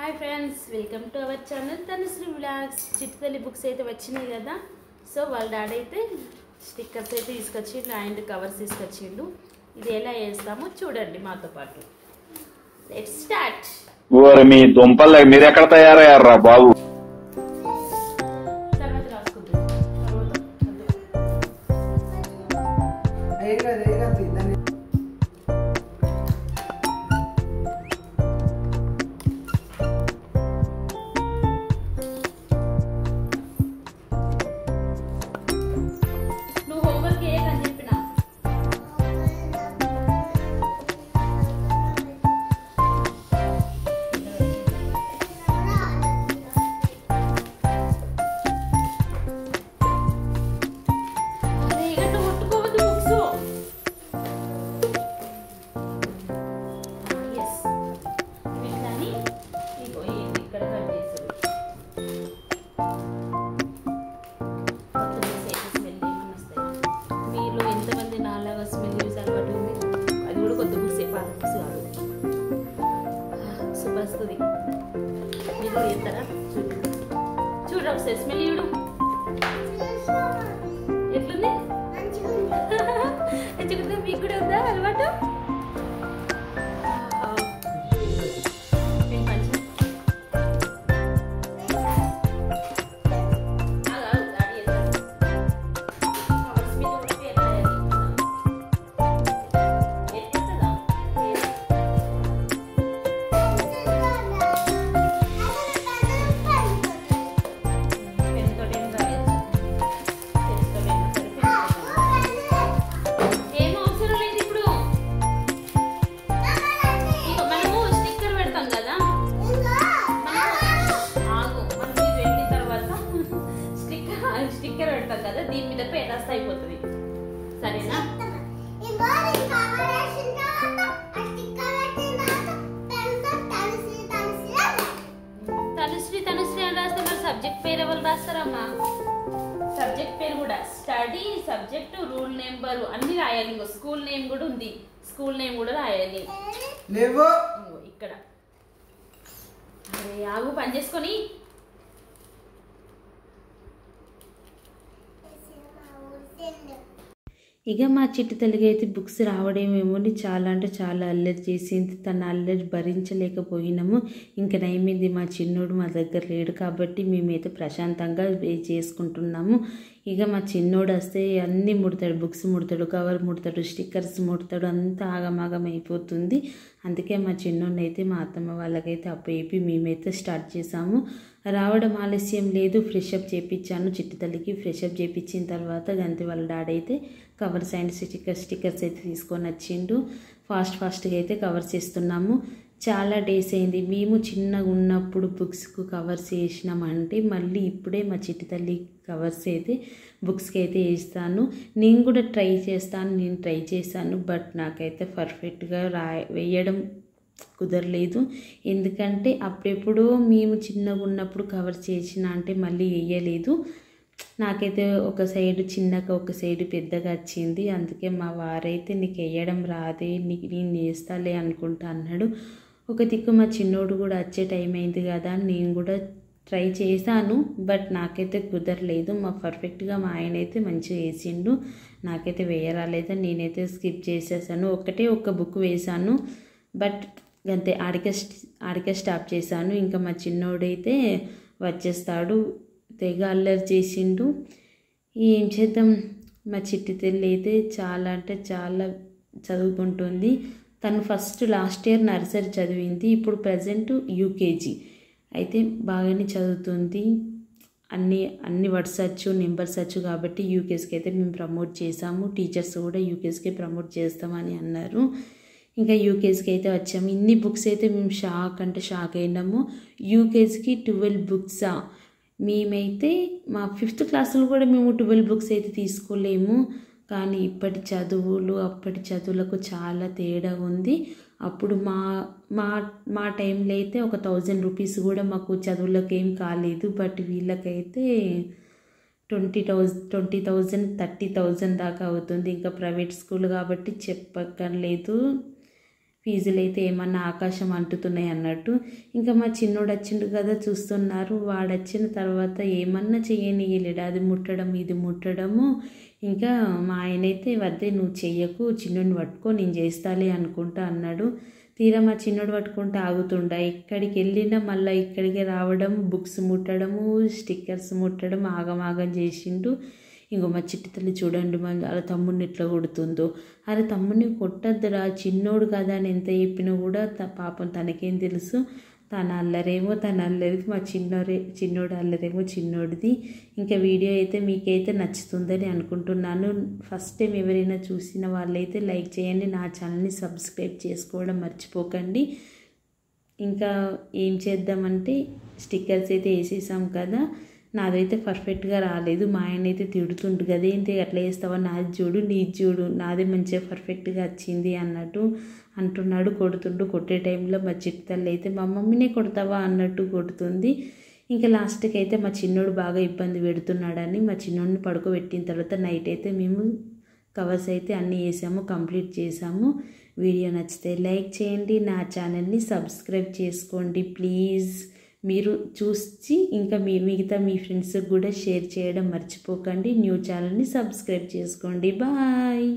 Hi friends, welcome to our channel Tanushree vlogs. చిట్టుతల్లి books అయితే వచ్చినాయి కదా. సో వాళ్ళ డాడీ అయితే స్టిక్కర్స్ అయితే తీసుకొచ్చిండు అండ్ కవర్స్ తీసుకొచ్చిండు. ఇది ఎలా వేస్తామో చూడండి మాతో పాటు. Let's start. మీ దుంపలు మీరు ఎక్కడ తయారయ్యారా బాబు? తర్వాత రాసుకుందాం. నువ్వు హోంవర్క్ చేయకని చెప్పినా. వస్తుంది మీరు చేస్తారా? చూడు ఒకసారి స్మెల్ చూడు ఎట్లుంది. మంచిగా మీకు కూడా ఉందా అలవాటు? స్టిక్కర్ పెడతాం కదా, దీని మీద పేరాస్ అయిపోతుంది. సరేనా? తనుశ్రీ అని రాస్తే మరి సబ్జెక్ట్ పేరు ఎవరు రాస్తారమ్మా? సబ్జెక్ట్ పేరు కూడా స్టడీ సబ్జెక్ట్ రూల్ నెంబరు అన్ని రాయాలి. ఇంకో స్కూల్ నేమ్ కూడా ఉంది, స్కూల్ నేమ్ కూడా రాయాలి. ఇక్కడ అరే ఆగు, పని చేసుకొని. ఇక మా చిట్టి తల్లికి అయితే బుక్స్ రావడమేమో చాలా అంటే చాలా అల్లరి చేసింది. తన అల్లరి భరించలేకపోయినాము. ఇంకా నయమైంది మా చిన్నోడు మా దగ్గర లేడు కాబట్టి మేమైతే ప్రశాంతంగా చేసుకుంటున్నాము. ఇక మా చిన్నోడు వస్తే అన్నీ ముడతాడు, బుక్స్ ముడతాడు, కవర్ ముడతాడు, స్టిక్కర్స్ ముడతాడు, అంతా ఆగమాగం అయిపోతుంది. అందుకే మా చిన్నోడిని అయితే మా అత్తమ్మ వాళ్ళకైతే అప్పేపి మేమైతే స్టార్ట్ చేసాము. రావడం ఆలస్యం లేదు. ఫ్రెషప్ చేయించాను చిట్టి తల్లికి. ఫ్రెషప్ చేయించిన తర్వాత గంతి వాళ్ళ డాడీ అయితే కవర్స్ అండ్ స్టిక్కర్స్ అయితే తీసుకొని వచ్చిండు. ఫాస్ట్గా అయితే కవర్స్ వేస్తున్నాము. చాలా డేస్ అయింది. మేము చిన్నగా ఉన్నప్పుడు బుక్స్కు కవర్స్ వేసినామంటే మళ్ళీ ఇప్పుడే మా చిట్టి తల్లి కవర్స్ అయితే బుక్స్కి అయితే వేస్తాను. నేను కూడా ట్రై చేశాను. బట్ నాకైతే పర్ఫెక్ట్గా వేయడం కుదరలేదు. ఎందుకంటే అప్పుడెప్పుడు మేము చిన్నగా ఉన్నప్పుడు కవర్స్ చేసిన అంటే మళ్ళీ వేయలేదు. నాకైతే ఒక సైడు చిన్నగా ఒక సైడు పెద్దగా వచ్చింది. అందుకే మా వారైతే నీకు వేయడం రాదే, నేను వేస్తాలే అనుకుంటా అన్నాడు. ఒక దిక్కు మా చిన్నోడు కూడా వచ్చే టైం అయింది కదా, నేను కూడా ట్రై చేశాను. బట్ నాకైతే కుదరలేదు. పర్ఫెక్ట్గా మా ఆయన అయితే మంచిగా వేసిండు. నాకైతే వేయరాలేదని నేనైతే స్కిప్ చేసేసాను. ఒక బుక్ వేశాను. బట్ అంతే, ఆడికే స్టాప్ చేశాను. ఇంకా మా చిన్నోడైతే వచ్చేస్తాడు. తెగ అల్లరి చేసిండు. ఏం చేద్దాం, మా చిట్టి తల్లి అయితే చాలా అంటే చాలా చదువుకుంటుంది. తను లాస్ట్ ఇయర్ నర్సరీ చదివింది. ఇప్పుడు ప్రజెంట్ యూకేజీ అయితే బాగానే చదువుతుంది. అన్ని వర్డ్స్ వచ్చు, నెంబర్స్ వచ్చు కాబట్టి యూకేజీకి అయితే మేము ప్రమోట్ చేసాము. టీచర్స్ కూడా యూకేజీకి ప్రమోట్ చేస్తామని అన్నారు. ఇంకా యూకేజీకి అయితే వచ్చాము. ఇన్ని బుక్స్ అయితే మేము షాక్ అయినాము. యూకేజీకి 12 బుక్సా? మేమైతే మా 5th క్లాసులో కూడా మేము 12 బుక్స్ అయితే తీసుకోలేము. కానీ ఇప్పటి చదువులు అప్పటి చదువులకు చాలా తేడా ఉంది. అప్పుడు మా టైంలో అయితే ఒక 1000 రూపీస్ కూడా మాకు చదువులకు ఏం కాలేదు. బట్ వీళ్ళకైతే 20,000 30,000 దాకా అవుతుంది. ఇంకా ప్రైవేట్ స్కూల్ కాబట్టి చెప్పక్కర్లేదు. ఫీజులు అయితే ఏమన్నా ఆకాశం అంటుతున్నాయి అన్నట్టు. ఇంకా మా చిన్నోడు వచ్చిండు కదా చూస్తున్నారు. వాడు వచ్చిన తర్వాత ఏమన్నా చేయనీయలేడు, అది ముట్టడం ఇది ముట్టడము. ఇంకా మా ఆయన అయితే వద్దే నువ్వు చెయ్యకు, చిన్నోడిని పట్టుకో నేను చేస్తాలే అనుకుంటా అన్నాడు. తీరా మా చిన్నోడు పట్టుకుంటే ఆగుతుండా, ఎక్కడికి వెళ్ళినా మళ్ళీ ఇక్కడికి రావడం, బుక్స్ ముట్టడము, స్టిక్కర్స్ ముట్టడం ఆగమాగం చేసిండు. ఇంకో మా చిట్టి తల్లి చూడండి అలా తమ్ముడిని ఎట్లా కొడుతుందో. అరే తమ్ముడిని కొట్టద్దురా, చిన్నోడు కదా అని ఎంత చెప్పినా కూడా పాపం తనకేం తెలుసు. తన అల్లరేమో తన అల్లరికి, మా చిన్నోడు అల్లరేమో చిన్నోడిది. ఇంకా వీడియో అయితే మీకైతే నచ్చుతుందని అనుకుంటున్నాను. ఫస్ట్ టైం ఎవరైనా చూసిన వాళ్ళైతే లైక్ చేయండి, నా ఛానల్ని సబ్స్క్రైబ్ చేసుకోవడం మర్చిపోకండి. ఇంకా ఏం చేద్దామంటే స్టిక్కర్స్ అయితే వేసేసాం కదా, నాదైతే పర్ఫెక్ట్గా రాలేదు. మా ఆయన అయితే తిడుతుండు కదా, ఏంటి అట్లా వేస్తావా, నాది చూడు నీది చూడు, నాదే మంచిగా పర్ఫెక్ట్గా వచ్చింది అన్నట్టు అంటున్నాడు. కొట్టే టైంలో మా చిట్టి తల్లి అయితే మా మమ్మీనే కొడతావా అన్నట్టు కొడుతుంది. ఇంకా లాస్ట్కి అయితే మా చిన్నోడు బాగా ఇబ్బంది పెడుతున్నాడని మా చిన్నోడిని పడుకోబెట్టిన తర్వాత నైట్ అయితే మేము కవర్స్ అయితే అన్నీ వేసాము, కంప్లీట్ చేసాము. వీడియో నచ్చితే లైక్ చేయండి, నా ఛానల్ని సబ్స్క్రైబ్ చేసుకోండి ప్లీజ్. మీరు చూసి ఇంకా మిగతా మీ ఫ్రెండ్స్కి కూడా షేర్ చేయడం మర్చిపోకండి. న్యూ ఛానల్ని సబ్స్క్రైబ్ చేసుకోండి. బాయ్.